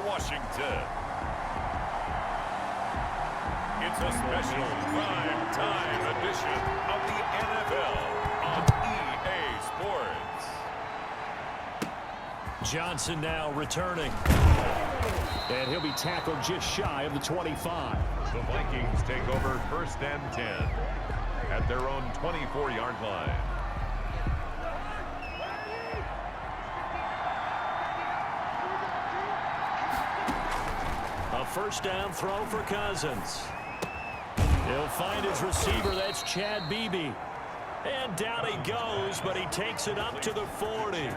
Washington. It's a special prime time edition of the NFL on EA Sports. Johnson now returning. And he'll be tackled just shy of the 25. The Vikings take over 1st and 10 at their own 24-yard line. A first down throw for Cousins. He'll find his receiver. That's Chad Beebe. And down he goes, but he takes it up to the 40.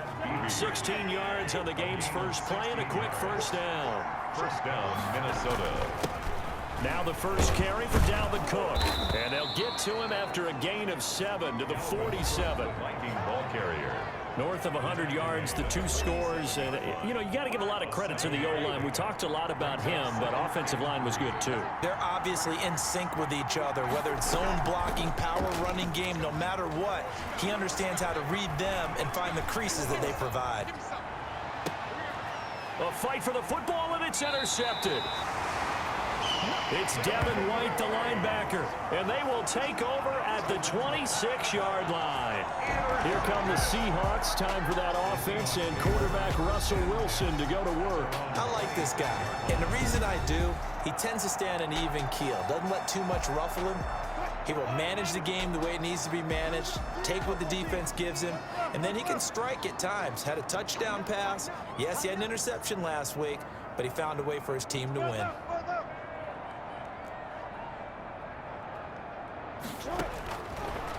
16 yards on the game's first play and a quick first down. First down, Minnesota. Now the first carry for Dalvin Cook. And they'll get to him after a gain of 7 to the 47. Viking ball carrier. North of 100 yards, the 2 scores. And, you know, you got to give a lot of credit to the O-line. We talked a lot about him, but offensive line was good, too. They're obviously in sync with each other, whether it's zone blocking, power running game, no matter what. He understands how to read them and find the creases that they provide. A fight for the football, and it's intercepted. It's Devin White, the linebacker, and they will take over at the 26-yard line. Here come the Seahawks. Time for that offense and quarterback Russell Wilson to go to work. I like this guy, and the reason I do, he tends to stay on an even keel. Doesn't let too much ruffle him. He will manage the game the way it needs to be managed, take what the defense gives him, and then he can strike at times. Had a touchdown pass. Yes, he had an interception last week, but he found a way for his team to win.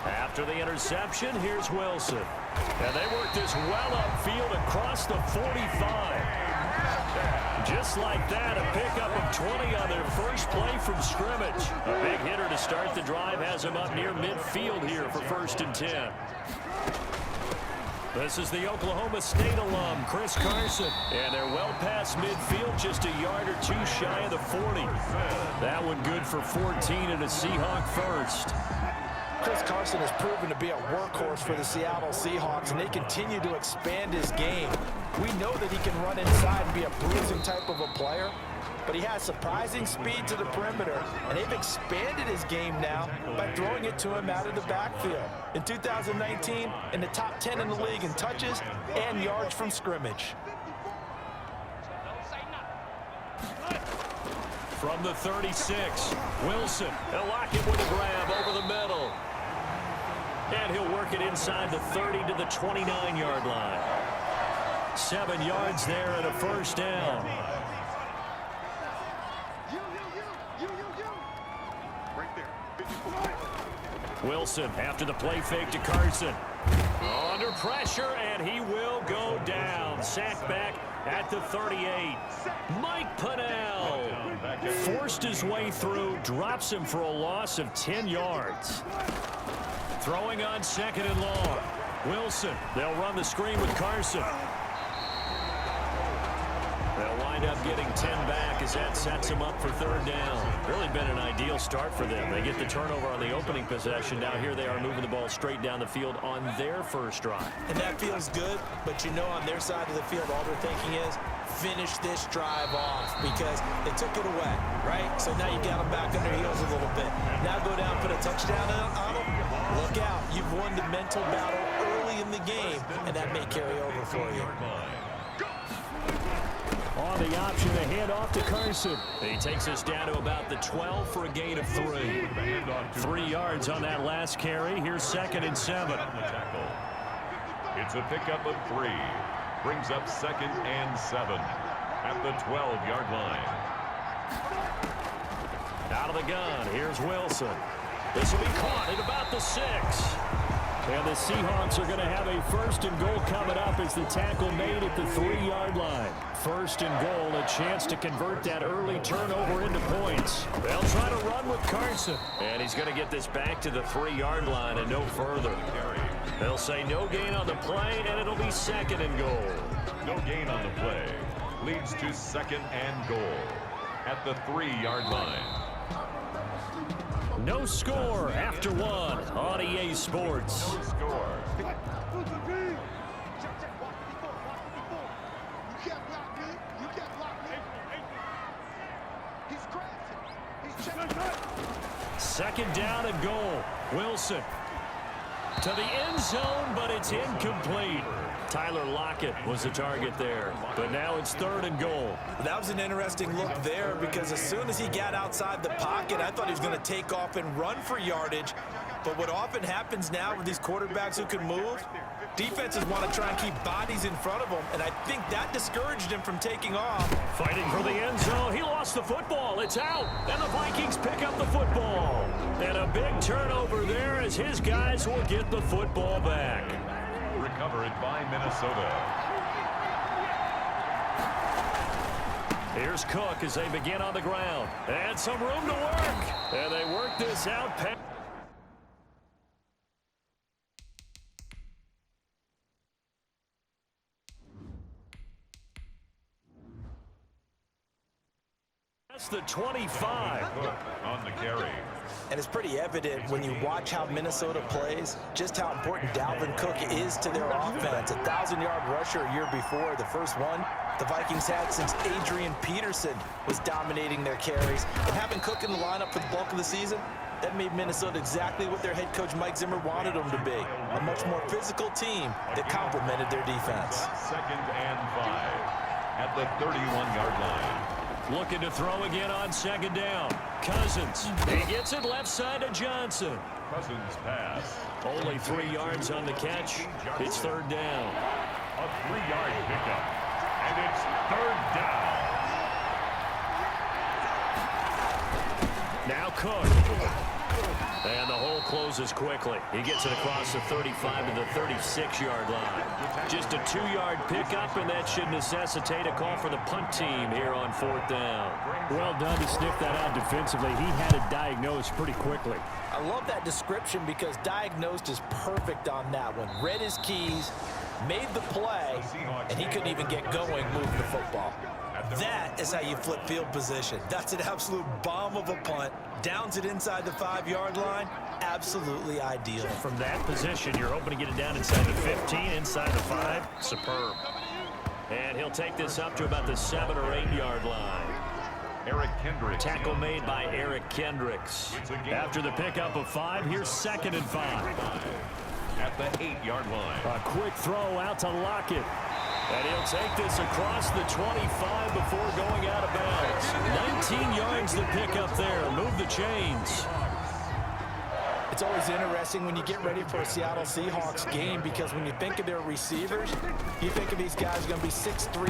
After the interception, here's Wilson. And they work this well upfield across the 45. Just like that, a pickup of 20 on their first play from scrimmage. A big hitter to start the drive has him up near midfield here for 1st and 10. This is the Oklahoma State alum, Chris Carson. And they're well past midfield, just a yard or 2 shy of the 40. That one good for 14 and a Seahawk first. Chris Carson has proven to be a workhorse for the Seattle Seahawks, and they continue to expand his game. We know that he can run inside and be a bruising type of a player, but he has surprising speed to the perimeter, and they've expanded his game now by throwing it to him out of the backfield. In 2019, in the top 10 in the league in touches and yards from scrimmage. From the 36, Wilson, they'll lock him with a grab over the middle. And he'll work it inside the 30 to the 29-yard line. 7 yards there and a first down. Wilson after the play fake to Carson. Under pressure, and he will go down. Sacked back at the 38. Mike Pennell forced his way through, drops him for a loss of 10 yards. Throwing on 2nd and long. Wilson, they'll run the screen with Carson. They'll wind up getting 10 back as that sets them up for 3rd down. Really been an ideal start for them. They get the turnover on the opening possession. Now here they are moving the ball straight down the field on their first drive. And that feels good, but you know on their side of the field all they're thinking is finish this drive off because they took it away, right? So now you got them back on their heels a little bit. Now go down, put a touchdown on them. Look out. You've won the mental battle early in the game, and that may carry over for you. On the option, a handoff to Carson. He takes us down to about the 12 for a gain of 3. 3 yards on that last carry. Here's 2nd and 7. It's a pickup of 3. Brings up 2nd and 7 at the 12-yard line. Out of the gun, here's Wilson. This will be caught at about the 6. And the Seahawks are going to have a 1st and goal coming up as the tackle made at the 3-yard line. 1st and goal, a chance to convert that early turnover into points. They'll try to run with Carson. And he's going to get this back to the 3-yard line and no further. They'll say no gain on the play, and it'll be 2nd and goal. No gain on the play. Leads to 2nd and goal at the 3-yard line. No score after 1 on EA Sports. No score. Second down and goal. Wilson to the end zone, but it's incomplete. Tyler Lockett was the target there, but now it's third and goal. That was an interesting look there because as soon as he got outside the pocket, I thought he was going to take off and run for yardage. But what often happens now with these quarterbacks who can move, defenses want to try and keep bodies in front of them, and I think that discouraged him from taking off. Fighting for the end zone. He lost the football. It's out, and the Vikings pick up the football. And a big turnover there as his guys will get the football back. Recovered by Minnesota. Here's Cook as they begin on the ground. And some room to work. And they work this out. That's the 25. On the carry. And it's pretty evident when you watch how Minnesota plays, just how important Dalvin Cook is to their offense. 1,000-yard rusher a year before, the first one the Vikings had since Adrian Peterson was dominating their carries. And having Cook in the lineup for the bulk of the season, that made Minnesota exactly what their head coach Mike Zimmer wanted them to be. A much more physical team that complemented their defense. Second and 5 at the 31-yard line. Looking to throw again on second down. Cousins. He gets it left side to Johnson. Cousins pass. Only 3 yards on the catch. It's third down. A 3-yard pickup. And it's third down. Now Cook. And the hole closes quickly. He gets it across the 35 to the 36-yard line. Just a 2-yard pickup, and that should necessitate a call for the punt team here on fourth down. Well done to sniff that out defensively. He had it diagnosed pretty quickly. I love that description because diagnosed is perfect on that one. Read his keys, made the play, and he couldn't even get going moving the football. That is how you flip field position. That's an absolute bomb of a punt. Downs it inside the 5-yard line. Absolutely ideal. From that position, you're hoping to get it down inside the 15, inside the 5. Superb. And he'll take this up to about the 7 or 8-yard line. Eric Kendricks. Tackle made by Eric Kendricks. After the pickup of 5, here's second and 5. At the 8-yard line. A quick throw out to Lockett. And he'll take this across the 25 before going out of bounds. 19 yards to pick up there. Move the chains. It's always interesting when you get ready for a Seattle Seahawks game because when you think of their receivers, you think of these guys going to be 6'3", 6'4",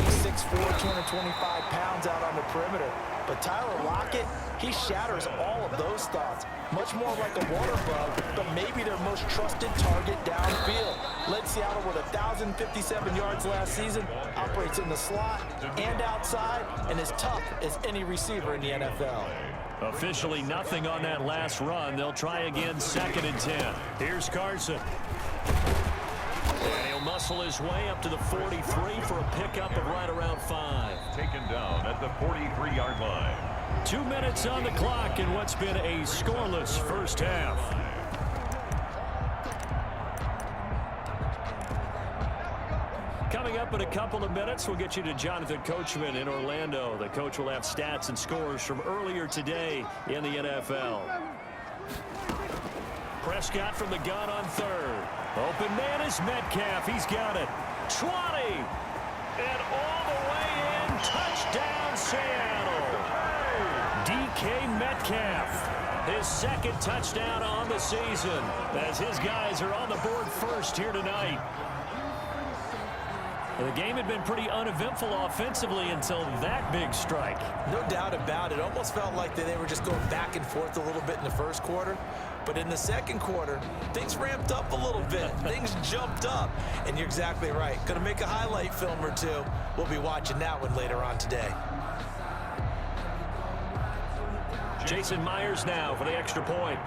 225 pounds out on the perimeter. But Tyler Lockett, he shatters all of those thoughts. Much more like a water bug, but maybe their most trusted target downfield. Led Seattle with 1,057 yards last season, operates in the slot and outside, and is tough as any receiver in the NFL. Officially nothing on that last run. They'll try again, second and 10. Here's Carson. And he'll muscle his way up to the 43 for a pickup of right around 5. Taken down at the 43-yard line. 2 minutes on the clock in what's been a scoreless first half. Coming up in a couple of minutes, we'll get you to Jonathan Coachman in Orlando. The coach will have stats and scores from earlier today in the NFL. Prescott from the gun on third. Open man is Metcalf. He's got it. 20. And all the way in. Touchdown, Seattle. DK Metcalf. His second touchdown on the season as his guys are on the board first here tonight. The game had been pretty uneventful offensively until that big strike. No doubt about it. Almost felt like they were just going back and forth a little bit in the first quarter. But in the second quarter, things ramped up a little bit. Things jumped up. And you're exactly right. Going to make a highlight film or two. We'll be watching that one later on today. Jason Myers now for the extra point.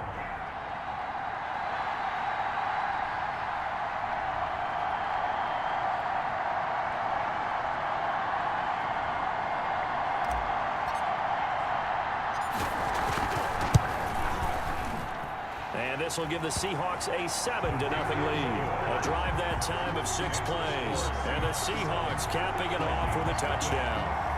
And this will give the Seahawks a 7-0 lead. A drive that time of 6 plays. And the Seahawks capping it off with a touchdown.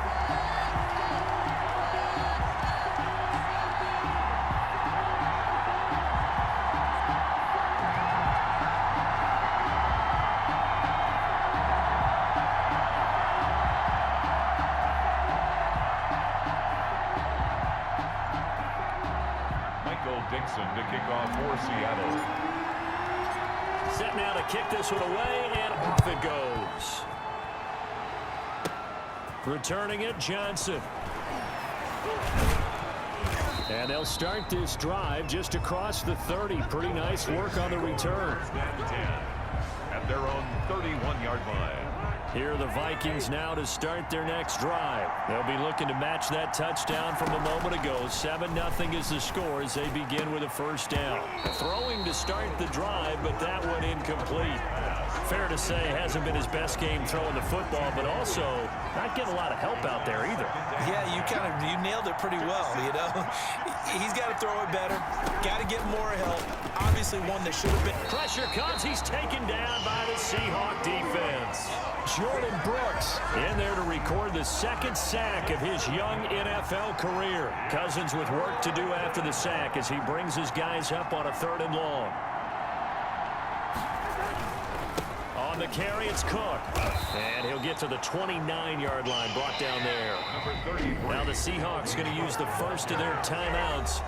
Dixon to kick off for Seattle. Set now to kick this one away, and off it goes. Returning it, Johnson. And they'll start this drive just across the 30. Pretty nice work on the return. At their own 31-yard line. Here are the Vikings now to start their next drive. They'll be looking to match that touchdown from a moment ago. 7-0 is the score as they begin with a first down. Throwing to start the drive, but that one incomplete. Fair to say, hasn't been his best game throwing the football, but also not getting a lot of help out there either. Yeah, you nailed it pretty well, you know. He's got to throw it better. Got to get more help. Obviously one that should have been. Pressure comes. He's taken down by the Seahawks defense. Jordan Brooks in there to record the second sack of his young NFL career. Cousins with work to do after the sack as he brings his guys up on a 3rd and long. On the carry, it's Cook. And he'll get to the 29-yard line, brought down there. Now the Seahawks going to use the first of their timeouts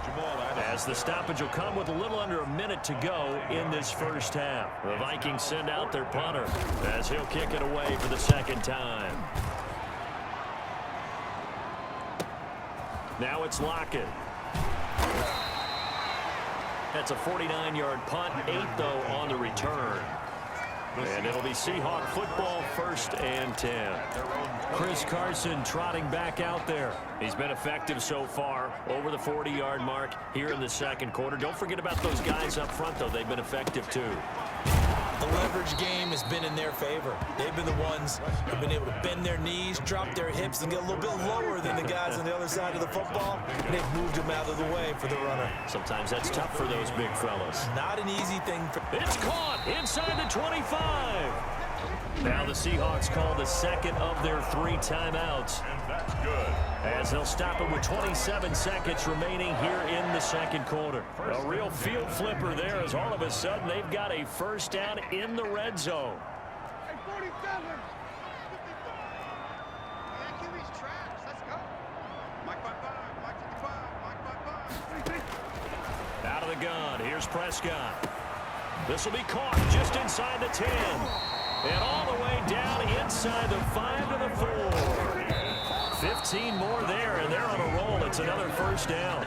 as the stoppage will come with a little under a minute to go in this first half. The Vikings send out their punter as he'll kick it away for the second time. Now it's Lockett. That's a 49-yard punt, 8 though on the return. And it'll be Seahawk football, 1st and 10. Chris Carson trotting back out there. He's been effective so far, over the 40-yard mark here in the second quarter. Don't forget about those guys up front, though. They've been effective, too. The leverage game has been in their favor. They've been the ones who've been able to bend their knees, drop their hips, and get a little bit lower than the guys on the other side of the football. And they've moved them out of the way for the runner. Sometimes that's tough for those big fellas. Not an easy thing. It's caught inside the 25. Now the Seahawks call the second of their 3 timeouts. And that's good. As they'll stop it with 27 seconds remaining here in the second quarter. A real field flipper there as all of a sudden they've got a first down in the red zone. Out of the gun, here's Prescott. This will be caught just inside the 10. And all the way down inside the 5 to the 4. 15 more there, and they're on a roll. It's another first down.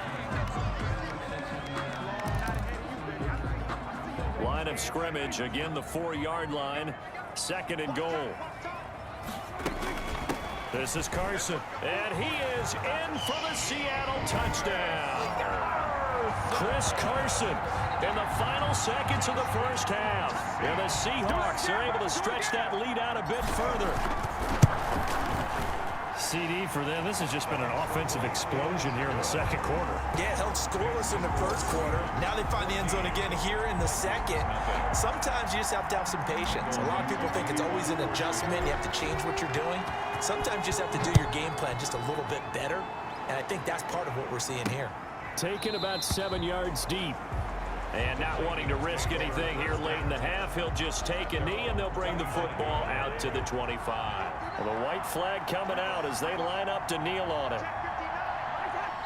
Line of scrimmage, again the 4-yard line. 2nd and goal. This is Carson, and he is in for the Seattle touchdown. Chris Carson in the final seconds of the first half. And the Seahawks are able to stretch that lead out a bit further. CD for them. This has just been an offensive explosion here in the second quarter. Yeah, held scoreless in the first quarter. Now they find the end zone again here in the second. Sometimes you just have to have some patience. A lot of people think it's always an adjustment. You have to change what you're doing. Sometimes you just have to do your game plan just a little bit better. And I think that's part of what we're seeing here. Taken about 7 yards deep. And not wanting to risk anything here late in the half, he'll just take a knee, and they'll bring the football out to the 25. Well, the white flag coming out as they line up to kneel on it.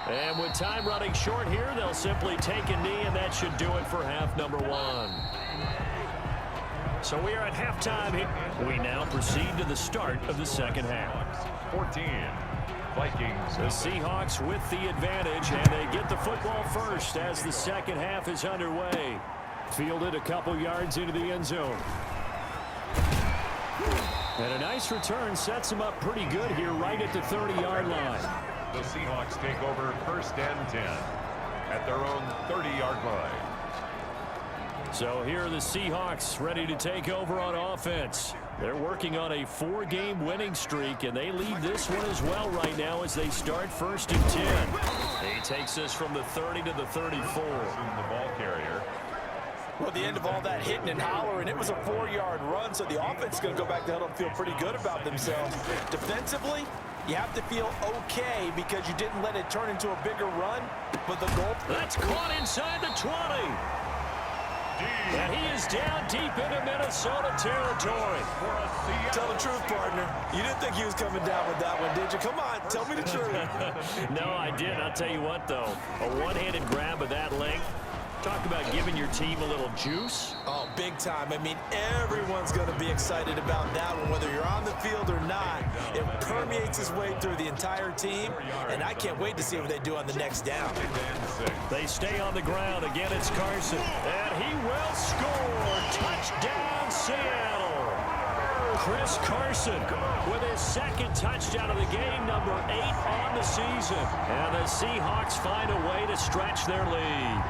And with time running short here, they'll simply take a knee, and that should do it for half number 1. So we are at halftime here. We now proceed to the start of the second half. 14. Vikings. The Seahawks with the advantage, and they get the football first as the second half is underway. Fielded a couple yards into the end zone. And a nice return sets them up pretty good here right at the 30-yard line. The Seahawks take over 1st and 10 at their own 30-yard line. So here are the Seahawks ready to take over on offense. They're working on a 4-game winning streak, and they lead this one as well right now as they start 1st and 10. He takes this from the 30 to the 34. The ball carrier. Well, the end of all that hitting and hollering, it was a 4-yard run, so the offense is going to go back to huddle and feel pretty good about themselves. Defensively, you have to feel okay because you didn't let it turn into a bigger run, but the goal. That's caught inside the 20. And he is down deep into Minnesota territory. Tell the truth, partner. You didn't think he was coming down with that one, did you? Come on, tell me the truth. No, I did. I'll tell you what, though. A one-handed grab of that length. Talk about giving your team a little juice. Oh, big time. I mean, everyone's going to be excited about that one, whether you're on the field or not. It permeates its way through the entire team, and I can't wait to see what they do on the next down. They stay on the ground. Again, it's Carson. And he will score. Touchdown, Seattle. Chris Carson with his second touchdown of the game, number 8 on the season. And the Seahawks find a way to stretch their lead.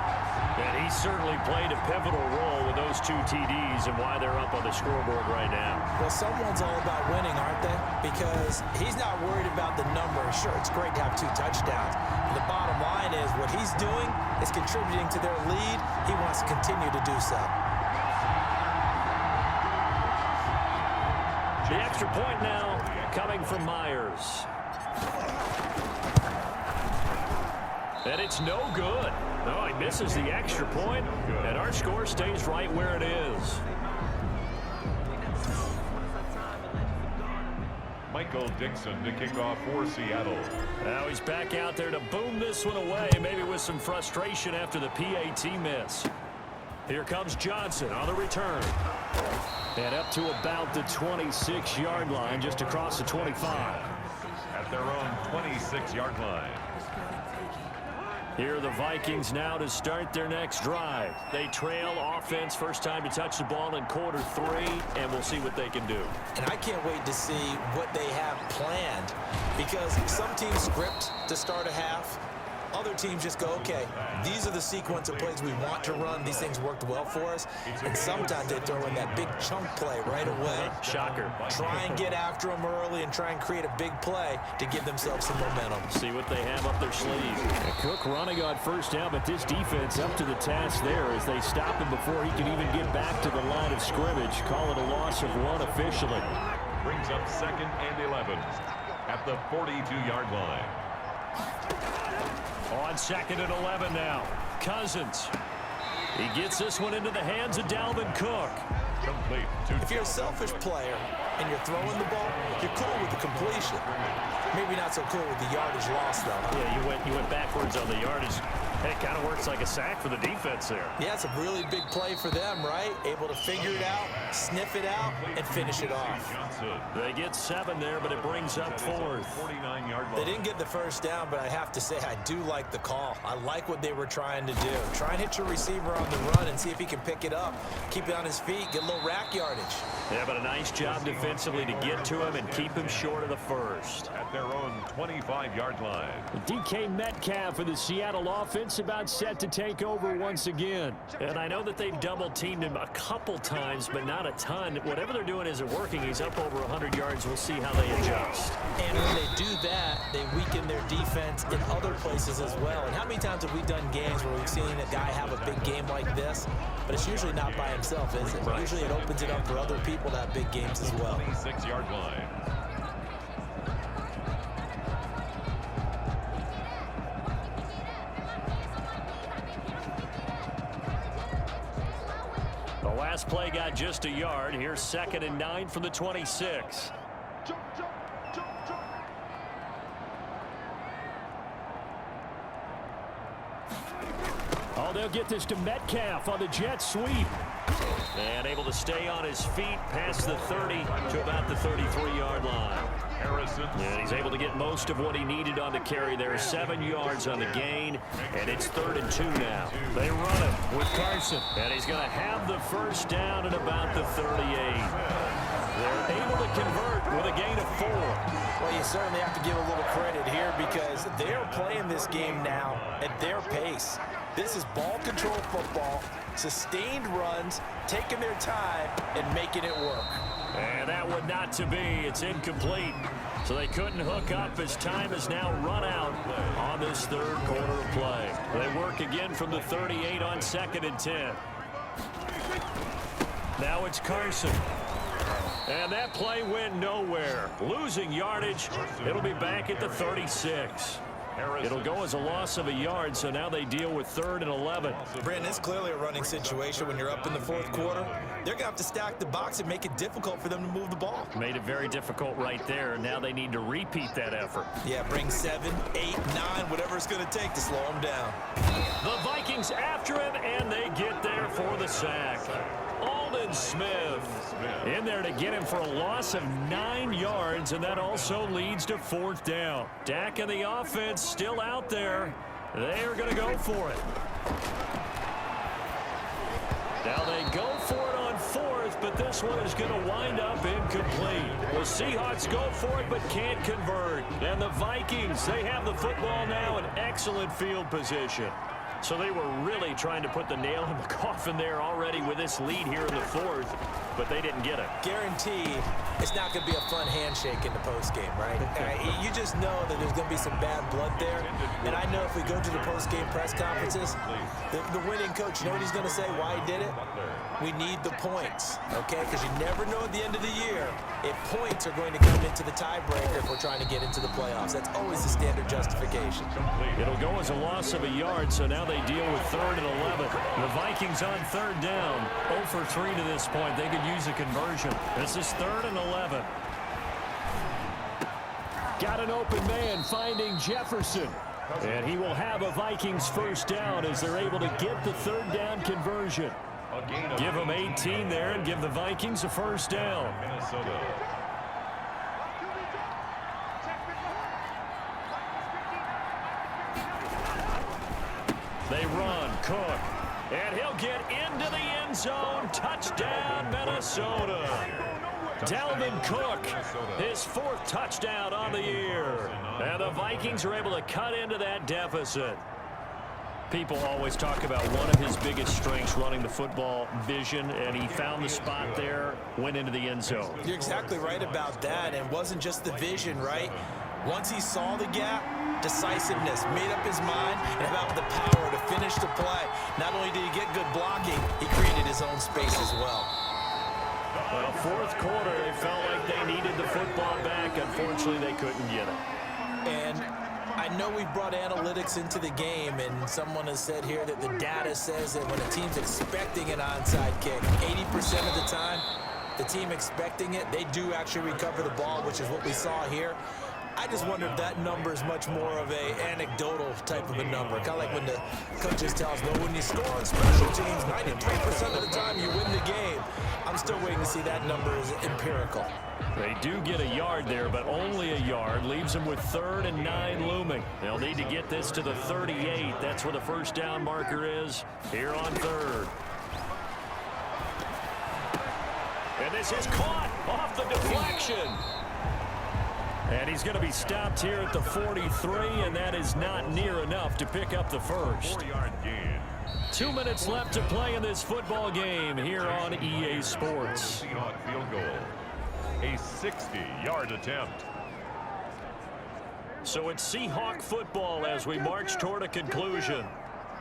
And he certainly played a pivotal role with those 2 TDs and why they're up on the scoreboard right now. Well, someone's all about winning, aren't they? Because he's not worried about the number. Sure, it's great to have 2 touchdowns. But the bottom line is what he's doing is contributing to their lead. He wants to continue to do so. The extra point now coming from Myers. And it's no good. No, he misses the extra point, and our score stays right where it is. Michael Dixon to kick off for Seattle. Now he's back out there to boom this one away, maybe with some frustration after the PAT miss. Here comes Johnson on the return. And up to about the 26-yard line, just across the 25. At their own 26-yard line. Here are the Vikings now to start their next drive. They trail offense, first time to touch the ball in quarter 3, and we'll see what they can do. And I can't wait to see what they have planned, because some teams script to start a half. Other teams just go, okay, these are the sequence of plays we want to run. These things worked well for us. And sometimes they throw in that big chunk play right away. Shocker. Try and get after them early and try and create a big play to give themselves some momentum. See what they have up their sleeve. Cook running on first down, but this defense up to the task there as they stop him before he can even get back to the line of scrimmage. Call it a loss of 1 officially. Brings up 2nd and 11 at the 42-yard line. On 2nd and 11 now. Cousins. He gets this one into the hands of Dalvin Cook. Complete. If you're a selfish player and you're throwing the ball, you're cool with the completion. Maybe not so cool with the yardage loss, though. Yeah, you went backwards on the yardage. It kind of works like a sack for the defense there. Yeah, it's a really big play for them, right? Able to figure it out, sniff it out, and finish it off. They get 7 there, but it brings up 4th. They didn't get the first down, but I have to say I do like the call. I like what they were trying to do. Try and hit your receiver on the run and see if he can pick it up. Keep it on his feet, get a little rack yardage. Yeah, but a nice job defensively to get to him and keep him short of the first. At their own 25-yard line. DK Metcalf for the Seattle offense about set to take over once again. And I know that they've double-teamed him a couple times, but not a ton. Whatever they're doing isn't working. He's up over 100 yards. We'll see how they adjust. And when they do that, they weaken their defense in other places as well. And how many times have we done games where we've seen a guy have a big game like this? But it's usually not by himself, is it? Right. Usually it opens it up for other people to have big games as well. 26-yard line. The last play got just a yard. Here's 2nd and 9 from the 26. Oh, they'll get this to Metcalf on the jet sweep. And able to stay on his feet past the 30 to about the 33-yard line. Harrison. And he's able to get most of what he needed on the carry there. 7 yards on the gain, and it's 3rd and 2 now. They run it with Carson, and he's going to have the first down at about the 38. They're able to convert with a gain of 4. Well, you certainly have to give a little credit here because they're playing this game now at their pace. This is ball control football, sustained runs, taking their time, and making it work. And that one not to be. It's incomplete. So they couldn't hook up as time has now run out on this 3rd quarter of play. They work again from the 38 on 2nd and 10. Now it's Carson. And that play went nowhere. Losing yardage. It'll be back at the 36. It'll go as a loss of a yard, so now they deal with 3rd and 11. Brandon, it's clearly a running situation when you're up in the 4th quarter. They're going to have to stack the box and make it difficult for them to move the ball. Made it very difficult right there. Now they need to repeat that effort. Yeah, bring 7, 8, 9, whatever it's going to take to slow them down. The Vikings after him, and they get there for the sack. Aldon Smith in there to get him for a loss of 9 yards, and that also leads to 4th down. Dak and the offense still out there. They are going to go for it. Now they go for it on 4th, but this one is going to wind up incomplete. The Seahawks go for it, but can't convert. And the Vikings, they have the football now in excellent field position. So they were really trying to put the nail in the coffin there already with this lead here in the 4th, but they didn't get it. Guaranteed it's not going to be a fun handshake in the postgame, right? You just know that there's going to be some bad blood there. And I know if we go to the postgame press conferences, the winning coach, you know what he's going to say, why he did it? We need the points, okay? Because you never know at the end of the year if points are going to come into the tiebreaker if we're trying to get into the playoffs. That's always the standard justification. It'll go as a loss of a yard, so now they deal with 3rd and 11. The Vikings on 3rd down, 0 for 3 to this point. They could use a conversion. This is 3rd and 11. Got an open man finding Jefferson. And he will have a Vikings 1st down as they're able to get the 3rd down conversion. Give them 18 there and give the Vikings a 1st down. They run, Cook, and he'll get into the end zone. Touchdown, Minnesota. Dalvin Cook, his 4th touchdown on the year. And the Vikings are able to cut into that deficit. People always talk about one of his biggest strengths, running the football, vision, and he found the spot there, went into the end zone. You're exactly right about that, and it wasn't just the vision, right? Once he saw the gap, decisiveness, made up his mind, and about the power to finish the play. Not only did he get good blocking, he created his own space as well. Well, 4th quarter, they felt like they needed the football back. Unfortunately, they couldn't get it. And I know we brought analytics into the game, and someone has said here that the data says that when a team's expecting an onside kick, 80% of the time, the team expecting it, they do actually recover the ball, which is what we saw here. I just wonder if that number is much more of a anecdotal type of a number. Kind of like when the coaches tell us, well, when you score on special teams, 93% of the time you win the game. I'm still waiting to see that number is empirical. They do get a yard there, but only a yard. Leaves them with 3rd and 9 looming. They'll need to get this to the 38. That's where the 1st down marker is here on 3rd. And this is caught off the deflection. And he's going to be stopped here at the 43, and that is not near enough to pick up the 1st. 4-yard gain. 2 minutes left to play in this football game here on EA Sports. Seahawks field goal. A 60-yard attempt. So it's Seahawk football as we march toward a conclusion.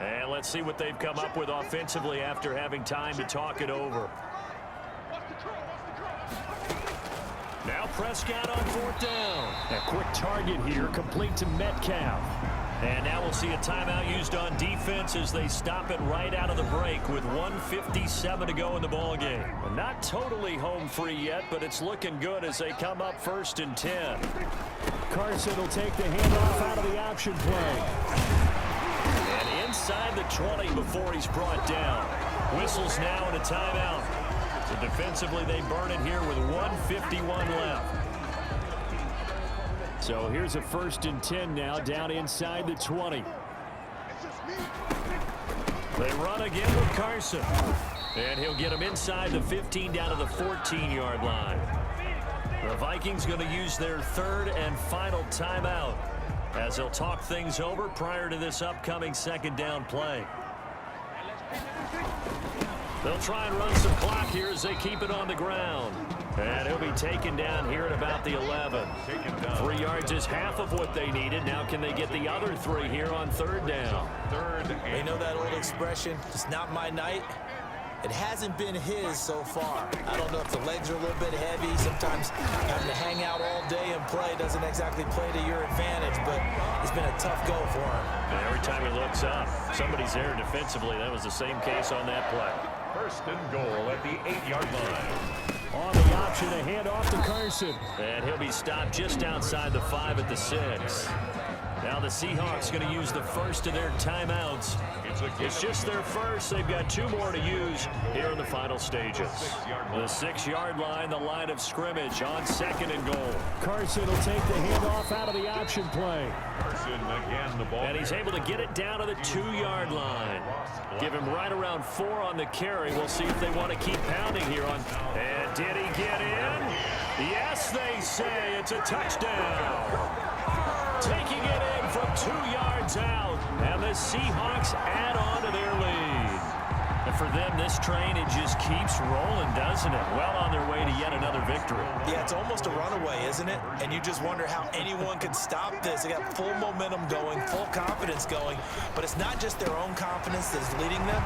And let's see what they've come up with offensively after having time to talk it over. Now Prescott on 4th down. A quick target here, complete to Metcalf. And now we'll see a timeout used on defense as they stop it right out of the break with 1:57 to go in the ballgame. Not totally home free yet, but it's looking good as they come up 1st and 10. Carson will take the handoff out of the option play. And inside the 20 before he's brought down. Whistles now and a timeout. So defensively, they burn it here with 1:51 left. So here's a 1st and 10 now, down inside the 20. They run again with Carson. And he'll get him inside the 15 down to the 14-yard line. The Vikings going to use their 3rd and final timeout as they'll talk things over prior to this upcoming 2nd down play. They'll try and run some clock here as they keep it on the ground. And he'll be taken down here at about the 11. 3 yards is half of what they needed. Now can they get the other 3 here on 3rd down? They know that old expression, it's not my night. It hasn't been his so far. I don't know if the legs are a little bit heavy. Sometimes having to hang out all day and play doesn't exactly play to your advantage, but it's been a tough go for him. And every time he looks up, somebody's there defensively. That was the same case on that play. First and goal at the 8-yard line. On the option, a handoff to Carson. And he'll be stopped just outside the 5 at the 6. Now the Seahawks going to use the first of their timeouts. It's just their first. They've got 2 more to use here in the final stages. The 6-yard line, the line of scrimmage on 2nd and goal. Carson will take the handoff out of the option play. Carson again, the ball. And he's able to get it down to the 2-yard line. Give him right around 4 on the carry. We'll see if they want to keep pounding here on. And did he get in? Yes, they say it's a touchdown. Taking it in from 2 yards out. And the Seahawks add on to their lead. And for them, this train, it just keeps rolling, doesn't it? Well on their way to yet another victory. Yeah, it's almost a runaway, isn't it? And you just wonder how anyone could stop this. They got full momentum going, full confidence going. But it's not just their own confidence that is leading them.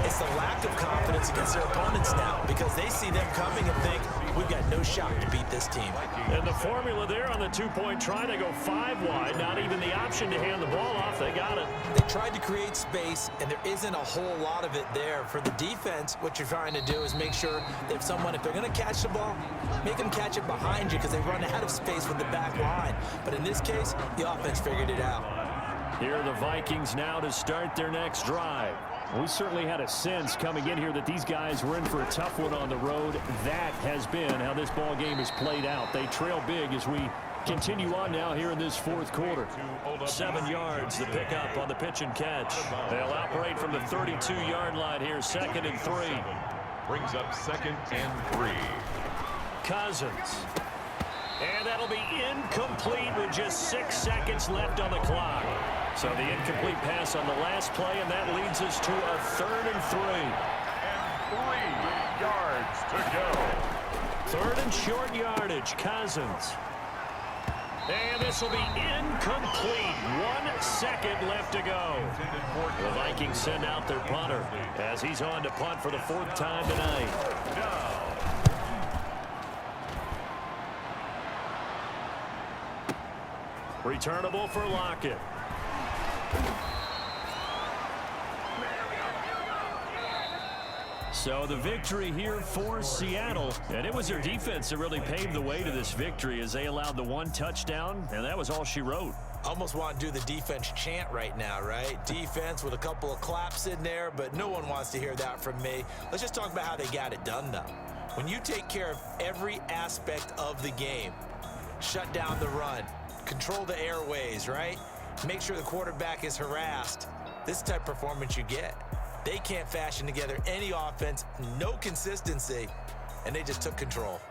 It's the lack of confidence against their opponents now, because they see them coming and think, we've got no shot to beat this team. And the formula there on the 2-point try, they go 5 wide. Not even the option to hand the ball off. They got it. They tried to create space, and there isn't a whole lot of it there. For the defense, what you're trying to do is make sure that if they're going to catch the ball, make them catch it behind you, because they run out of space with the back line. But in this case, the offense figured it out. Here are the Vikings now to start their next drive. We certainly had a sense coming in here that these guys were in for a tough one on the road. That has been how this ball game has played out. They trail big as we continue on now here in this 4th quarter. 7 yards, the pickup on the pitch and catch. They'll operate from the 32-yard line here, 2nd and 3. Brings up 2nd and 3. Cousins. And that'll be incomplete with just 6 seconds left on the clock. So the incomplete pass on the last play, and that leads us to a 3rd and 3. And 3 yards to go. 3rd and short yardage, Cousins. And this will be incomplete. 1 second left to go. The Vikings send out their punter as he's on to punt for the 4th time tonight. Returnable for Lockett. So the victory here for Seattle, and it was their defense that really paved the way to this victory as they allowed the 1 touchdown, and that was all she wrote. Almost want to do the defense chant right now, right? Defense with a couple of claps in there, but no one wants to hear that from me. Let's just talk about how they got it done, though. When you take care of every aspect of the game, shut down the run, control the airways, right? Make sure the quarterback is harassed. This is the type of performance you get. They can't fashion together any offense, no consistency, and they just took control.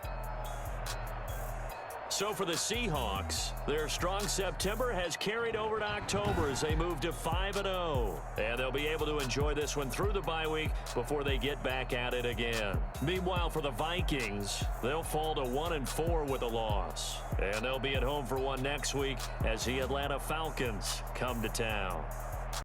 So for the Seahawks, their strong September has carried over to October as they move to 5-0. And they'll be able to enjoy this one through the bye week before they get back at it again. Meanwhile, for the Vikings, they'll fall to 1-4 with a loss. And they'll be at home for one next week as the Atlanta Falcons come to town.